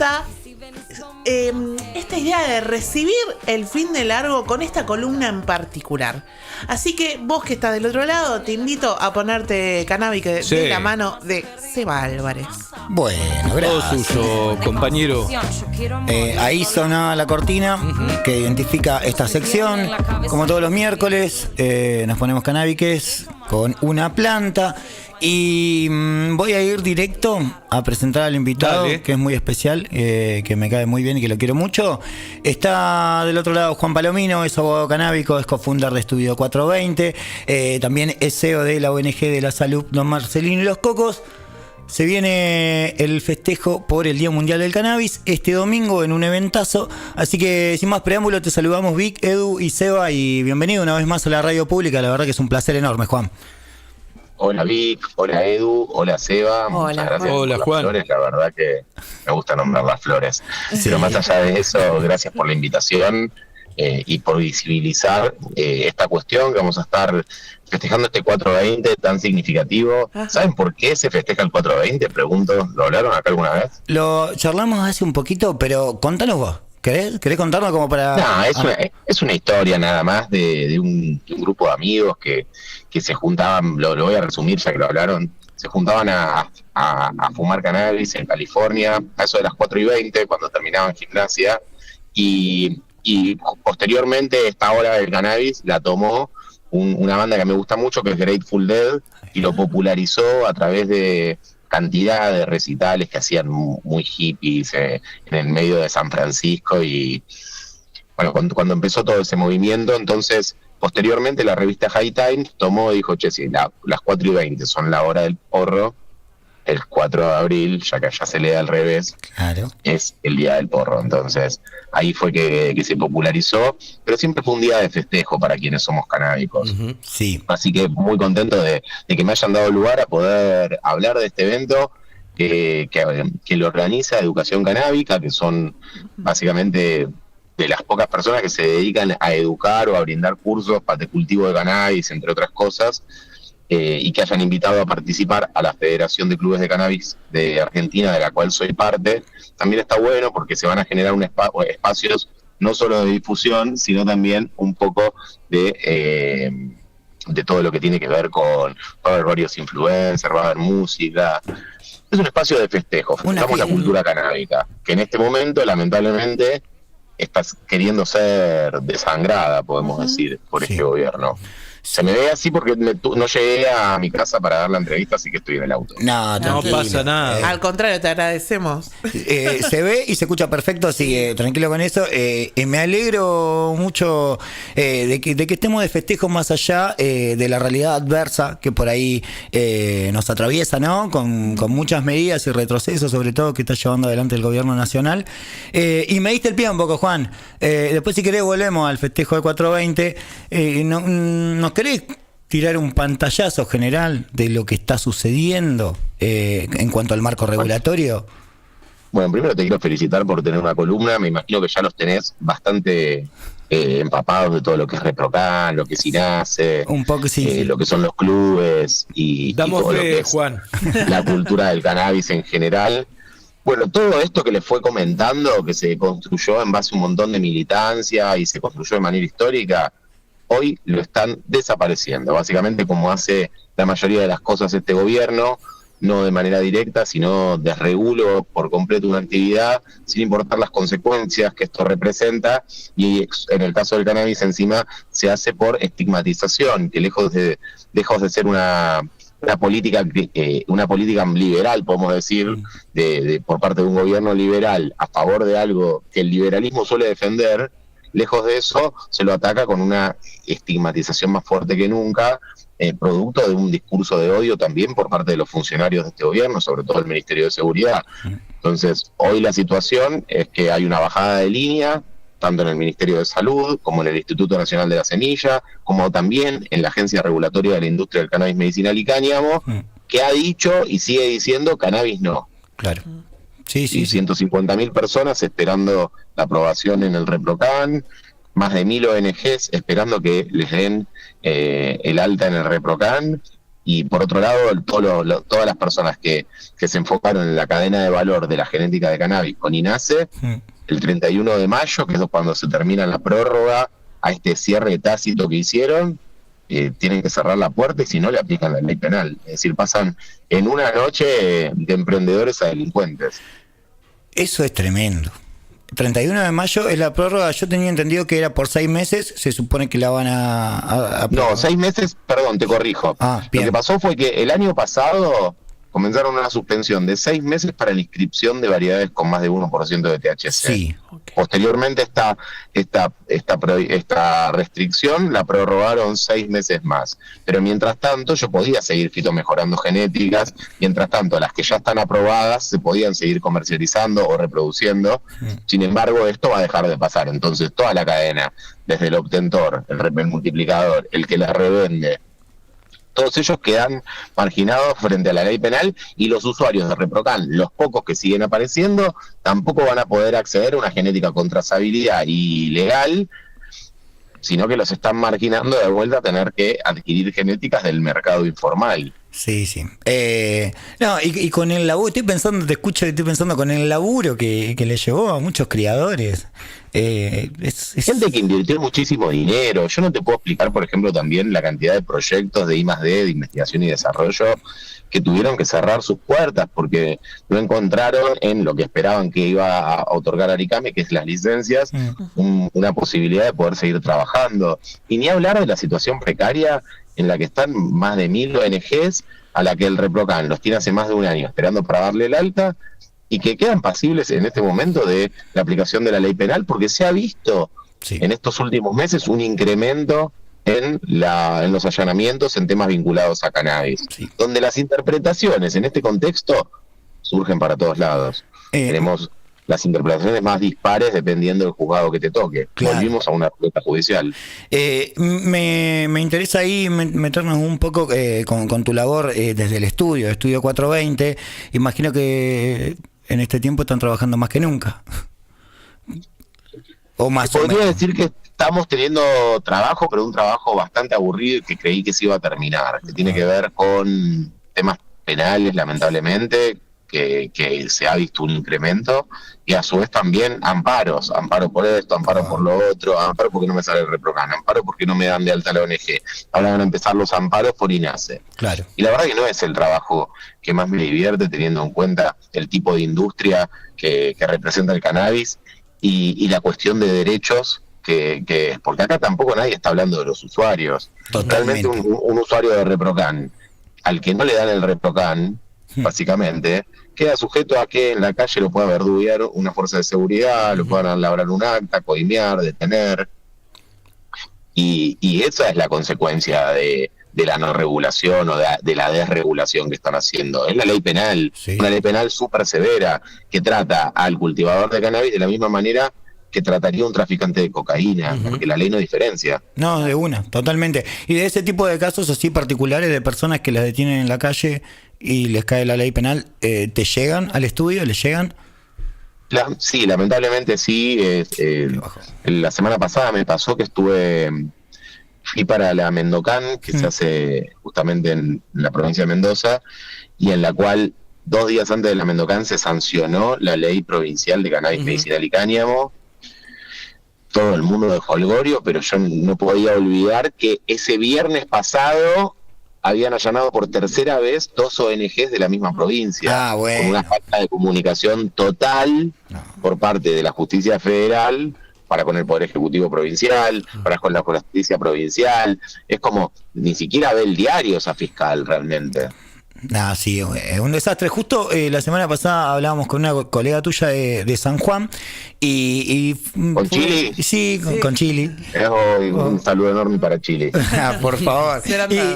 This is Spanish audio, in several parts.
encanta esta idea de recibir el fin de largo con esta columna en particular. Así que vos que estás del otro lado, te invito a ponerte canábico de la mano de Seba Álvarez. Bueno, gracias. Todo suyo, compañero. Ahí sonaba la cortina que identifica esta sección. Como todos los miércoles, nos ponemos canábiques con una planta. Y voy a ir directo a presentar al invitado. Dale. Que es muy especial, que me cae muy bien y que lo quiero mucho. Está del otro lado Juan Palomino, es abogado canábico, es cofundador de Estudio 420, también es CEO de la ONG de la Salud Don Marcelino y los Cocos. Se viene el festejo por el Día Mundial del Cannabis este domingo en un eventazo. Así que sin más preámbulo te saludamos Vic, Edu y Seba, y bienvenido una vez más a la radio pública. La verdad que es un placer enorme, Juan. Hola Vic, hola Edu, hola Seba. Hola, muchas gracias hola, por Juan. las flores, la verdad que me gusta nombrar las flores. Sí. Pero más allá de eso, gracias por la invitación y por visibilizar esta cuestión que vamos a estar festejando este 420 tan significativo. Ajá. ¿Saben por qué se festeja el 420? Pregunto, ¿lo hablaron acá alguna vez? Lo charlamos hace un poquito, pero contanos vos. ¿Querés contarnos como para...? No, es una historia nada más de un grupo de amigos que se juntaban, lo voy a resumir ya que lo hablaron, se juntaban a fumar cannabis en California, a eso de las 4:20, cuando terminaban gimnasia, y posteriormente esta hora del cannabis la tomó una banda que me gusta mucho, que es Grateful Dead, y lo popularizó a través de cantidad de recitales que hacían muy hippies en el medio de San Francisco. Y bueno, cuando empezó todo ese movimiento, entonces posteriormente la revista High Times tomó y dijo, che, si las 4:20 son la hora del porro, el 4 de abril, ya que allá se lee al revés, claro, es el día del porro. Entonces ahí fue que se popularizó, pero siempre fue un día de festejo para quienes somos canábicos. Uh-huh. Sí. Así que muy contento de que me hayan dado lugar a poder hablar de este evento que lo organiza Educación Canábica, que son básicamente de las pocas personas que se dedican a educar o a brindar cursos para el cultivo de cannabis, entre otras cosas. Y que hayan invitado a participar a la Federación de Clubes de Cannabis de Argentina, de la cual soy parte. También está bueno porque se van a generar espacios no solo de difusión, sino también un poco de todo lo que tiene que ver con, va a haber varios influencers, va a haber música. Es un espacio de festejo, festejamos la cultura canábica, que en este momento lamentablemente está queriendo ser desangrada, podemos decir, por este gobierno. Se me ve así porque no llegué a mi casa para dar la entrevista, así que estoy en el auto. No pasa nada. Al contrario, te agradecemos. Se ve y se escucha perfecto, así que tranquilo con eso. Me alegro mucho de que estemos de festejo más allá de la realidad adversa que por ahí nos atraviesa, ¿no? Con muchas medidas y retrocesos, sobre todo, que está llevando adelante el gobierno nacional. Y me diste el pie un poco, Juan. Después, si querés, volvemos al festejo de 420. ¿Nos querés tirar un pantallazo general de lo que está sucediendo en cuanto al marco regulatorio? Bueno, primero te quiero felicitar por tener una columna. Me imagino que ya los tenés bastante empapados de todo lo que es ReproCan, lo que es INASE, un poco, sí. Lo que son los clubes y todo lo que es Juan. La cultura del cannabis en general. Bueno, todo esto que les fue comentando, que se construyó en base a un montón de militancia y se construyó de manera histórica, hoy lo están desapareciendo, básicamente como hace la mayoría de las cosas este gobierno, no de manera directa, sino desregulo por completo una actividad, sin importar las consecuencias que esto representa, y en el caso del cannabis encima se hace por estigmatización, que lejos de ser una política liberal, podemos decir, por parte de un gobierno liberal a favor de algo que el liberalismo suele defender. Lejos de eso, se lo ataca con una estigmatización más fuerte que nunca, producto de un discurso de odio también por parte de los funcionarios de este gobierno, sobre todo el Ministerio de Seguridad. Entonces, hoy la situación es que hay una bajada de línea, tanto en el Ministerio de Salud, como en el Instituto Nacional de la Semilla, como también en la Agencia Regulatoria de la Industria del Cannabis Medicinal y Cáñamo, que ha dicho y sigue diciendo cannabis no. Claro. Sí. 150.000 personas esperando la aprobación en el ReproCan, más de 1.000 ONGs esperando que les den el alta en el ReproCan, Y por otro lado, todas las personas que se enfocaron en la cadena de valor de la genética de cannabis con INASE, el 31 de mayo, que es cuando se termina la prórroga a este cierre tácito que hicieron, tienen que cerrar la puerta y si no le aplican la ley penal. Es decir, pasan en una noche de emprendedores a delincuentes. Eso es tremendo. 31 de mayo es la prórroga. Yo tenía entendido que era por 6 meses. Se supone que la van a No, 6 meses, perdón, te corrijo. Lo que pasó fue que el año pasado comenzaron una suspensión de 6 meses para la inscripción de variedades con más de 1% de THC. Sí. Posteriormente esta restricción la prorrogaron 6 meses más. Pero mientras tanto yo podía seguir fitomejorando genéticas, mientras tanto las que ya están aprobadas se podían seguir comercializando o reproduciendo. Sin embargo, esto va a dejar de pasar. Entonces toda la cadena, desde el obtentor, el multiplicador, el que la revende, todos ellos quedan marginados frente a la ley penal y los usuarios de ReproCan, los pocos que siguen apareciendo, tampoco van a poder acceder a una genética con trazabilidad y legal, sino que los están marginando de vuelta a tener que adquirir genéticas del mercado informal. Sí, sí. No, y con el laburo, te escucho y estoy pensando con el laburo que le llevó a muchos criadores. Gente que invirtió muchísimo dinero. Yo no te puedo explicar, por ejemplo, también la cantidad de proyectos de I+D, de investigación y desarrollo, que tuvieron que cerrar sus puertas porque no encontraron en lo que esperaban que iba a otorgar Aricame, que es las licencias, una posibilidad de poder seguir trabajando. Y ni hablar de la situación precaria en la que están más de 1000 ONGs, a la que el ReproCan los tiene hace más de un año esperando para darle el alta, y que quedan pasibles en este momento de la aplicación de la ley penal, porque se ha visto en estos últimos meses un incremento en los allanamientos en temas vinculados a cannabis, donde las interpretaciones en este contexto surgen para todos lados. Tenemos las interpretaciones más dispares dependiendo del juzgado que te toque. Claro. Volvimos a una ruleta judicial. Me interesa ahí meternos un poco con tu labor desde el Estudio 420. Imagino que en este tiempo están trabajando más que nunca. O más. Podría decir que estamos teniendo trabajo, pero un trabajo bastante aburrido y que creí que se iba a terminar, que tiene que ver con temas penales, lamentablemente, que se ha visto un incremento, y a su vez también amparos por esto, amparo por lo otro, amparo porque no me sale el ReproCan, amparo porque no me dan de alta la ONG. Ahora van a empezar los amparos por INASE. Claro. Y la verdad que no es el trabajo que más me divierte, teniendo en cuenta el tipo de industria que representa el cannabis y la cuestión de derechos que porque acá tampoco nadie está hablando de los usuarios. Totalmente. Realmente un usuario de ReproCan al que no le dan el ReproCan, básicamente, queda sujeto a que en la calle lo pueda verduguear una fuerza de seguridad, lo puedan labrar un acta, coimear, detener. Y esa es la consecuencia de la no regulación o de la desregulación que están haciendo. Es la ley penal, una ley penal súper severa que trata al cultivador de cannabis de la misma manera que trataría un traficante de cocaína, porque la ley no diferencia. No, de una, totalmente. Y de ese tipo de casos así particulares de personas que las detienen en la calle y les cae la ley penal, ¿te llegan al estudio? ¿Les llegan? Sí, lamentablemente sí. La semana pasada me pasó que fui para la Mendocan, que se hace justamente en la provincia de Mendoza, y en la cual 2 días antes de la Mendocan se sancionó la ley provincial de cannabis medicinal y cáñamo. Todo el mundo de jolgorio, pero yo no podía olvidar que ese viernes pasado habían allanado por tercera vez 2 ONGs de la misma provincia, con una falta de comunicación total por parte de la justicia federal para con el Poder Ejecutivo Provincial, para con la justicia provincial. Es como, ni siquiera ve el diario esa fiscal realmente. Sí, es un desastre. Justo la semana pasada hablábamos con una colega tuya de San Juan ¿Con Chile? Sí, con Chile. Un saludo enorme para Chile. Por favor.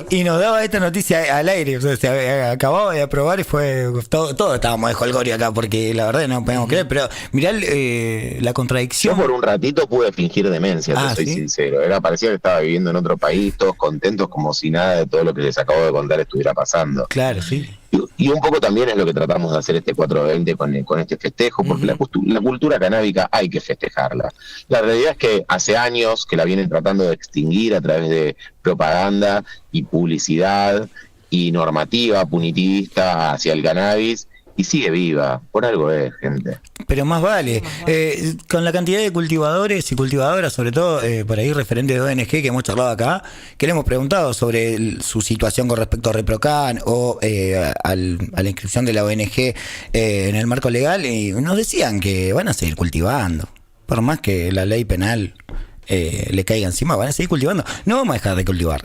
Y nos daba esta noticia al aire. O sea, se acababa de aprobar y fue todo estábamos de jolgorio acá porque la verdad no podemos creer. Pero mirá la contradicción. Yo por un ratito pude fingir demencia, te soy sincero. Parecía que estaba viviendo en otro país, todos contentos como si nada de todo lo que les acabo de contar estuviera pasando. Claro, sí. Y un poco también es lo que tratamos de hacer este 420 con este festejo, porque la cultura canábica hay que festejarla. La realidad es que hace años que la vienen tratando de extinguir a través de propaganda y publicidad y normativa, punitivista hacia el cannabis, y sigue viva, por algo es, gente. Pero más vale, con la cantidad de cultivadores y cultivadoras, sobre todo por ahí referentes de ONG que hemos charlado acá, que le hemos preguntado sobre su situación con respecto a ReproCan o a la inscripción de la ONG en el marco legal, y nos decían que van a seguir cultivando, por más que la ley penal le caiga encima, van a seguir cultivando, no vamos a dejar de cultivar.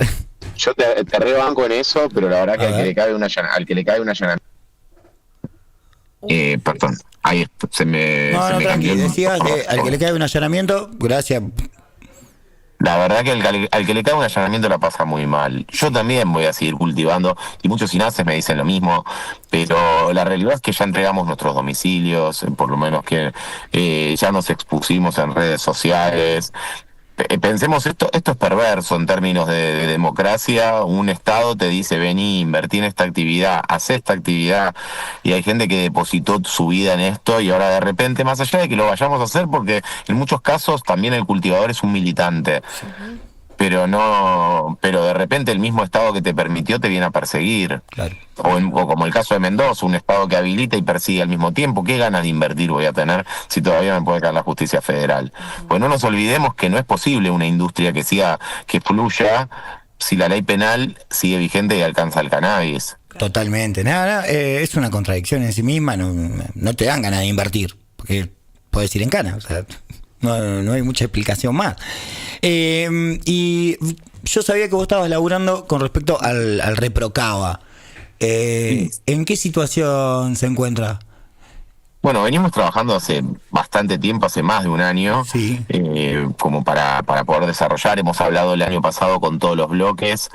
Yo te rebanco en eso, pero la verdad que al que le cae una allanamiento. Perdón, ahí se me. No, se me tranqui, cambió. decías que al que le cae un allanamiento, gracias. La verdad que al que le cae un allanamiento la pasa muy mal. Yo también voy a seguir cultivando, y muchos SINASES me dicen lo mismo, pero la realidad es que ya entregamos nuestros domicilios, por lo menos que ya nos expusimos en redes sociales. Pensemos, esto es perverso en términos de democracia. Un Estado te dice: vení, invertí en esta actividad, hacé esta actividad, y hay gente que depositó su vida en esto, y ahora de repente, más allá de que lo vayamos a hacer, porque en muchos casos también el cultivador es un militante, pero de repente el mismo Estado que te permitió te viene a perseguir. Claro. O como el caso de Mendoza, un Estado que habilita y persigue al mismo tiempo. ¿Qué ganas de invertir voy a tener si todavía me puede caer la justicia federal? Pues no nos olvidemos que no es posible una industria que fluya si la ley penal sigue vigente y alcanza el cannabis. Totalmente, nada, es una contradicción en sí misma, no te dan ganas de invertir, porque puedes ir en cana, o sea, no hay mucha explicación más. Y yo sabía que vos estabas laburando con respecto al ReproCava. ¿En qué situación se encuentra? Bueno, venimos trabajando hace bastante tiempo, hace más de un año, Sí. como para poder desarrollar. Hemos hablado el año pasado con todos los bloques.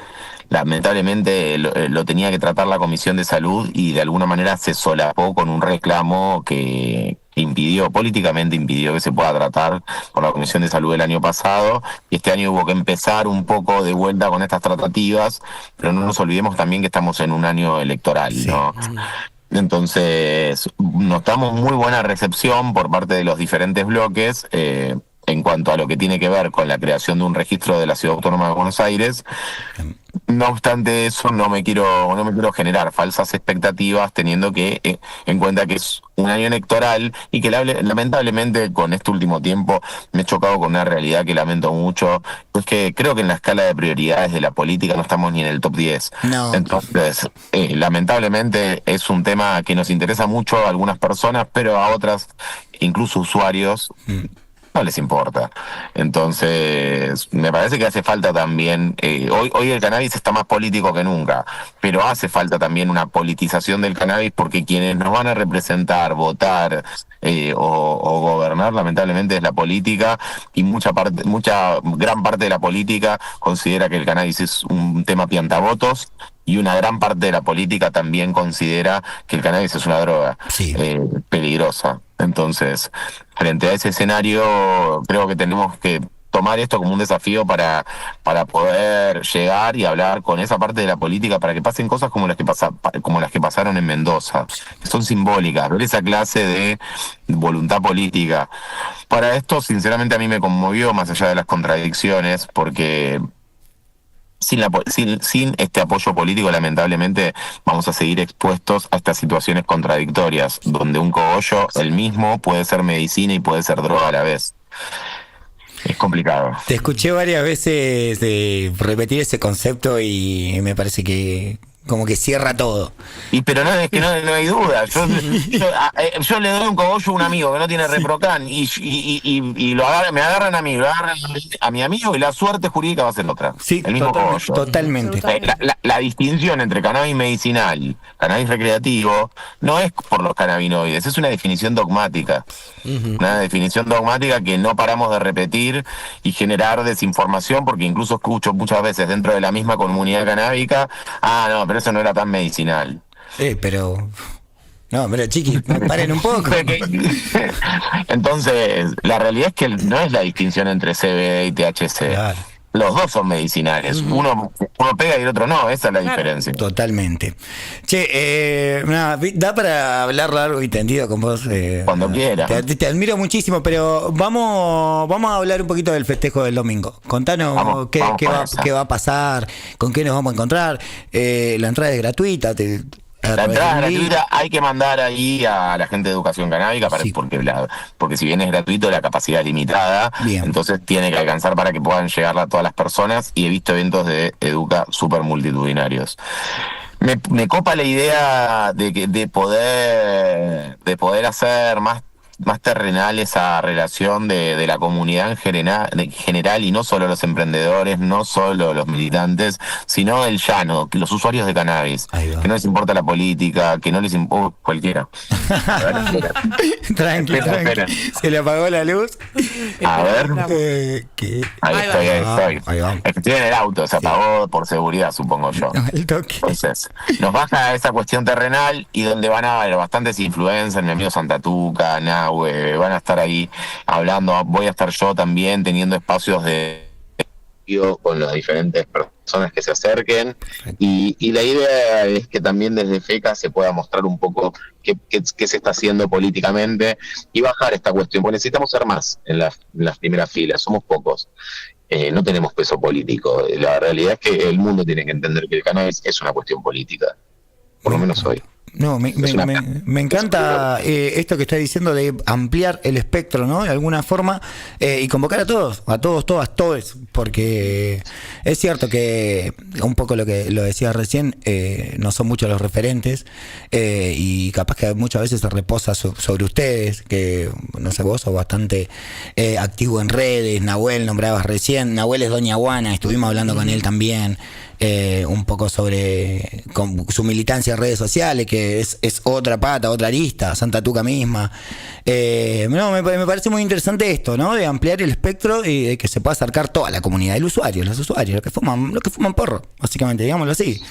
Lamentablemente lo tenía que tratar la Comisión de Salud, y de alguna manera se solapó con un reclamo que políticamente impidió que se pueda tratar por la Comisión de Salud el año pasado, y este año hubo que empezar un poco de vuelta con estas tratativas, pero no nos olvidemos también que estamos en un año electoral, Sí. ¿no? Entonces, notamos muy buena recepción por parte de los diferentes bloques en cuanto a lo que tiene que ver con la creación de un registro de la Ciudad Autónoma de Buenos Aires. No obstante eso, no me quiero generar falsas expectativas, teniendo que en cuenta que es un año electoral, y que lamentablemente con este último tiempo me he chocado con una realidad que lamento mucho, pues que creo que en la escala de prioridades de la política no estamos ni en el top 10. No. Entonces, lamentablemente es un tema que nos interesa mucho a algunas personas, pero a otras, incluso usuarios, no les importa. Entonces, me parece que hace falta también, hoy el cannabis está más político que nunca, pero hace falta también una politización del cannabis, porque quienes nos van a representar, votar o gobernar, lamentablemente es la política, y gran parte de la política considera que el cannabis es un tema piantavotos, y una gran parte de la política también considera que el cannabis es una droga peligrosa. Entonces, frente a ese escenario, creo que tenemos que tomar esto como un desafío para poder llegar y hablar con esa parte de la política, para que pasen cosas como las que pasaron en Mendoza, que son simbólicas, ver esa clase de voluntad política. Para esto, sinceramente, a mí me conmovió, más allá de las contradicciones, porque sin este apoyo político, lamentablemente, vamos a seguir expuestos a estas situaciones contradictorias, donde un cogollo, el mismo, puede ser medicina y puede ser droga a la vez. Es complicado. Te escuché varias veces repetir ese concepto, y me parece que como que cierra todo. Pero no hay duda. Yo le doy un cogollo a un amigo que no tiene ReproCan, y me agarran a mí, lo agarran a mi amigo, y la suerte jurídica va a ser otra. Sí, el mismo cogollo. totalmente. La distinción entre cannabis medicinal y cannabis recreativo no es por los cannabinoides, es una definición dogmática. Una definición dogmática que no paramos de repetir y generar desinformación, porque incluso escucho muchas veces dentro de la misma comunidad canábica: no, pero eso no era tan medicinal. Pero chiqui, paren un poco. Entonces, la realidad es que no es la distinción entre CBD y THC. Claro. los dos son medicinales. Uno pega y el otro no, esa es la diferencia. Totalmente. Che, da para hablar largo y tendido con vos. Cuando quiera. Te admiro muchísimo, pero vamos a hablar un poquito del festejo del domingo. Contanos qué va a pasar, con qué nos vamos a encontrar. La entrada es gratuita. La entrada es gratuita, hay que mandar ahí a la gente de educación canábica porque si bien es gratuito, la capacidad es limitada. Bien. Entonces tiene que alcanzar para que puedan llegar a todas las personas, y he visto eventos de Educa súper multitudinarios. Me copa la idea de poder hacer más terrenal esa relación de la comunidad en general, y no solo los emprendedores, no solo los militantes, sino el llano, los usuarios de cannabis, que no les importa la política, que no les importa cualquiera. Tranqui. Se le apagó la luz. A ver. Ahí estoy. Es que estoy en el auto, se apagó por seguridad, supongo yo. Entonces, nos baja esa cuestión terrenal, y donde van a haber bastantes influencers, mi amigo Santa Tuca, van a estar ahí hablando, voy a estar yo también teniendo espacios con las diferentes personas que se acerquen, y la idea es que también desde FECA se pueda mostrar un poco qué se está haciendo políticamente y bajar esta cuestión, porque necesitamos ser más en las primeras filas, somos pocos, no tenemos peso político. La realidad es que el mundo tiene que entender que el cannabis es una cuestión política, por lo menos hoy. No, me encanta esto que estás diciendo de ampliar el espectro, ¿no? De alguna forma, y convocar a todos, todos, porque es cierto que un poco lo decía recién, no son muchos los referentes, y capaz que muchas veces se reposa sobre ustedes, que no sé, vos sos bastante activo en redes. Nahuel nombrabas recién, Nahuel es Doña Guana, estuvimos hablando con él también. Un poco sobre su militancia en redes sociales, que es otra pata, otra arista, Santa Tuca misma. Me parece muy interesante esto, ¿no? De ampliar el espectro y de que se pueda acercar toda la comunidad, los usuarios, los que fuman porro, básicamente, digámoslo así.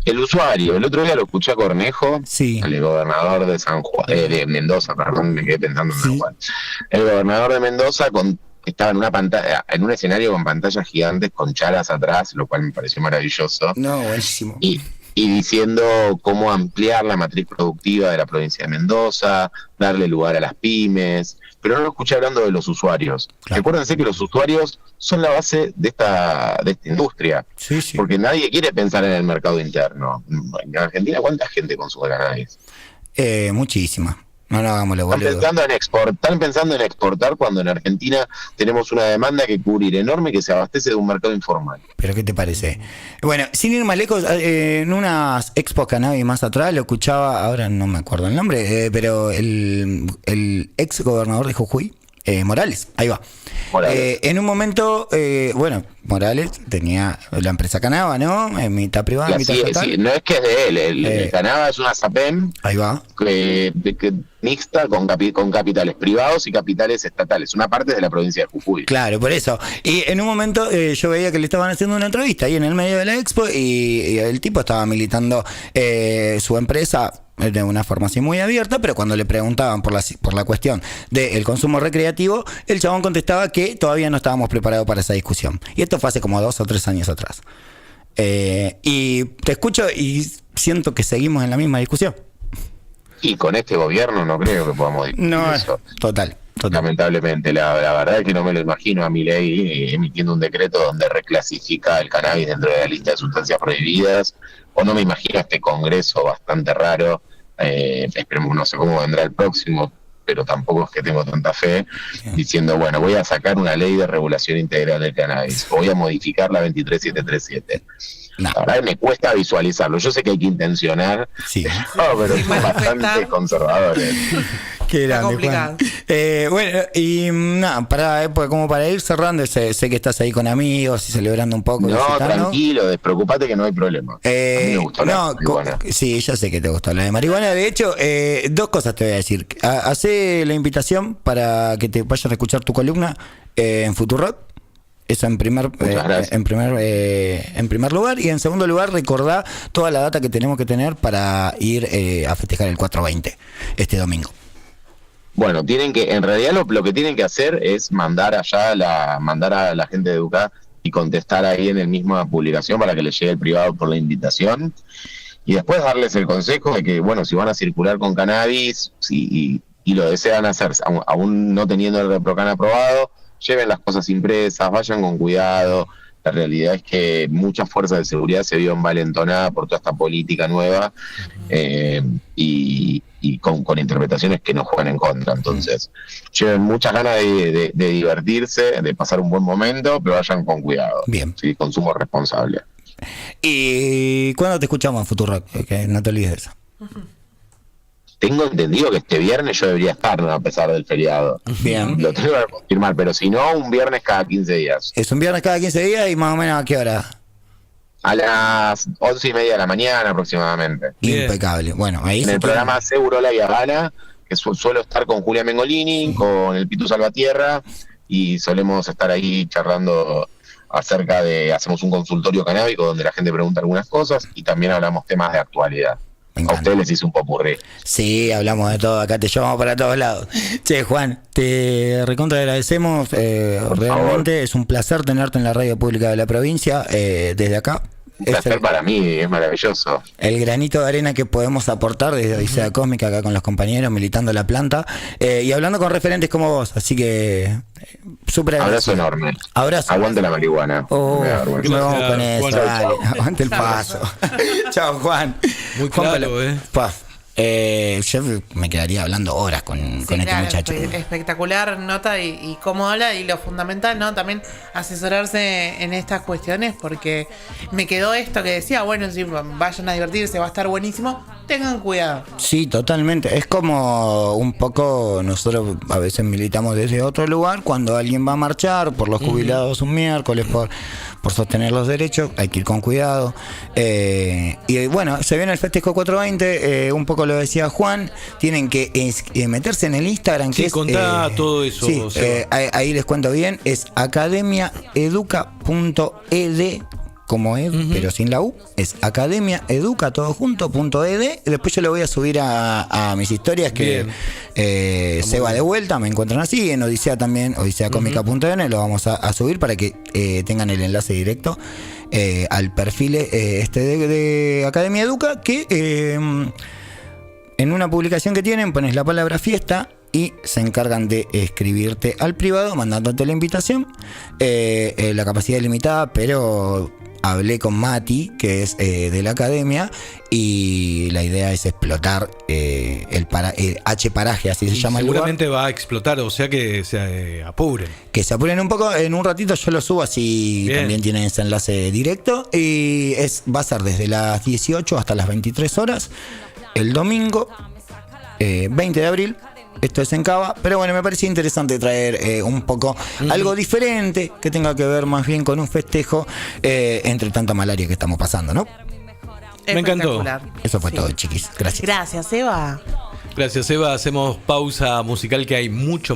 El usuario, el otro día lo escuché a Cornejo, sí, el gobernador de San Juan, de Mendoza, perdón, me quedé pensando en San Juan. El gobernador de Mendoza estaba en una pantalla, en un escenario con pantallas gigantes con chalas atrás, lo cual me pareció maravilloso. No, buenísimo. Y diciendo cómo ampliar la matriz productiva de la provincia de Mendoza, darle lugar a las pymes, pero no lo escuché hablando de los usuarios. Claro. Recuérdense que los usuarios son la base de esta industria, sí. Porque nadie quiere pensar en el mercado interno. En Argentina, ¿cuánta gente consume cannabis? Muchísima. No hagamos la boludo. Están pensando en exportar cuando en Argentina tenemos una demanda que cubrir enorme, que se abastece de un mercado informal. ¿Pero qué te parece? Bueno, sin ir más lejos, en unas Expo Cannabis más atrás lo escuchaba, ahora no me acuerdo el nombre, pero el ex gobernador de Jujuy, Morales, ahí va. En un momento, Morales tenía la empresa Canava, ¿no? En mitad privada, mitad estatal. Sí, no es que es de él, el Canava es una SAPEM. Ahí va. Mixta con capitales privados y capitales estatales, una parte de la provincia de Jujuy. Claro, por eso. Y en un momento yo veía que le estaban haciendo una entrevista ahí en el medio de la expo, y el tipo estaba militando su empresa de una forma así muy abierta, pero cuando le preguntaban por la cuestión del consumo recreativo, el chabón contestaba que todavía no estábamos preparados para esa discusión. Y esto fue hace como 2 o 3 años atrás. Y te escucho y siento que seguimos en la misma discusión. Y con este gobierno no creo que podamos discutir eso. Total. Lamentablemente, la verdad es que no me lo imagino a Milei emitiendo un decreto donde reclasifica el cannabis dentro de la lista de sustancias prohibidas, o no me imagino este congreso bastante raro. Esperemos, no sé cómo vendrá el próximo, pero tampoco es que tengo tanta fe, diciendo, bueno, voy a sacar una ley de regulación integral del cannabis, voy a modificar la 23737. La verdad me cuesta visualizarlo. Yo sé que hay que intencionar, pero son bastante conservadores. Qué grande, Juan. Bueno, y nada, como para ir cerrando, sé que estás ahí con amigos y celebrando un poco. No, tranquilo, despreocupate que no hay problema. A mí me gustó la marihuana. Sí, ya sé que te gustó la de marihuana. De hecho, 2 cosas te voy a decir. Hacé la invitación para que te vayas a escuchar tu columna en Futurock. Eso en primer lugar. Y en segundo lugar, recordá toda la data que tenemos que tener para ir a festejar el 420 este domingo. Bueno, en realidad lo que tienen que hacer es mandar a la gente de Educa y contestar ahí en el misma publicación para que les llegue el privado por la invitación. Y después darles el consejo de que, bueno, si van a circular con cannabis y lo desean hacer, aún no teniendo el ReproCan aprobado, lleven las cosas impresas, vayan con cuidado. La realidad es que muchas fuerzas de seguridad se vio envalentonadas por toda esta política nueva y con interpretaciones que nos juegan en contra. Entonces, lleven muchas ganas de divertirse, de pasar un buen momento, pero vayan con cuidado. Bien. ¿Sí? Consumo responsable. ¿Y cuándo te escuchamos en Futurock? Que no te olvides de eso. Tengo entendido que este viernes yo debería estar, ¿no? A pesar del feriado. Bien. Lo tengo que confirmar, pero si no, un viernes cada 15 días. Es un viernes cada 15 días y más o menos ¿a qué hora? A las 11:30 de la mañana aproximadamente. Bien. Impecable. Bueno, ahí En el programa Seguro La Habana, que suelo estar con Julia Mengolini, con el Pitu Salvatierra, y solemos estar ahí charlando acerca de, hacemos un consultorio canábico donde la gente pregunta algunas cosas y también hablamos temas de actualidad. A ustedes les hice un popurrí. Sí, hablamos de todo, acá te llevamos para todos lados. Che, Juan, te recontra agradecemos, realmente es un placer tenerte en la radio pública de la provincia, desde acá. Un placer para mí, es maravilloso. El granito de arena que podemos aportar desde Odisea Cósmica acá con los compañeros militando la planta y hablando con referentes como vos, así que súper Abrazo enorme. Abrazo. Aguante la marihuana. Oh, Me da vergüenza. no vamos con eso, Juan. dale, aguante el paso. Chao, Juan. Muy claro, Yo me quedaría hablando horas con este muchacho. Espectacular nota y cómo habla, y lo fundamental, ¿no? También asesorarse en estas cuestiones, porque me quedó esto que decía, bueno, si vayan a divertirse, va a estar buenísimo, tengan cuidado. Sí, totalmente. Es como un poco, nosotros a veces militamos desde otro lugar, cuando alguien va a marchar por los jubilados un miércoles, por sostener los derechos, hay que ir con cuidado. Y bueno, se viene el festejo 420, un poco lo decía Juan, tienen que meterse en el Instagram. Sí, que contá todo eso. Sí, ahí les cuento bien, es academiaeduca.ed, como pero sin la U, es academiaeduca, todo junto, .ed. Después yo lo voy a subir a mis historias, que se va de vuelta, me encuentran así, en Odisea también, odiseacómica.n, lo vamos a subir para que tengan el enlace directo al perfil de Academia Educa, que en una publicación que tienen pones la palabra fiesta y se encargan de escribirte al privado mandándote la invitación. La capacidad es limitada, pero hablé con Mati, que es de la academia, y la idea es explotar el H paraje, así se llama el lugar. Seguramente va a explotar, o sea que se apuren. Que se apuren un poco, en un ratito yo lo subo, así Bien. También tienen ese enlace directo, y va a ser desde las 18 hasta las 23 horas, el domingo 20 de abril. Esto es en Cava, pero bueno, me parecía interesante traer un poco algo diferente, que tenga que ver más bien con un festejo entre tanta malaria que estamos pasando, ¿no? Me encantó. Eso fue todo, chiquis. Gracias. Gracias, Eva. Gracias, Eva. Hacemos pausa musical, que hay mucho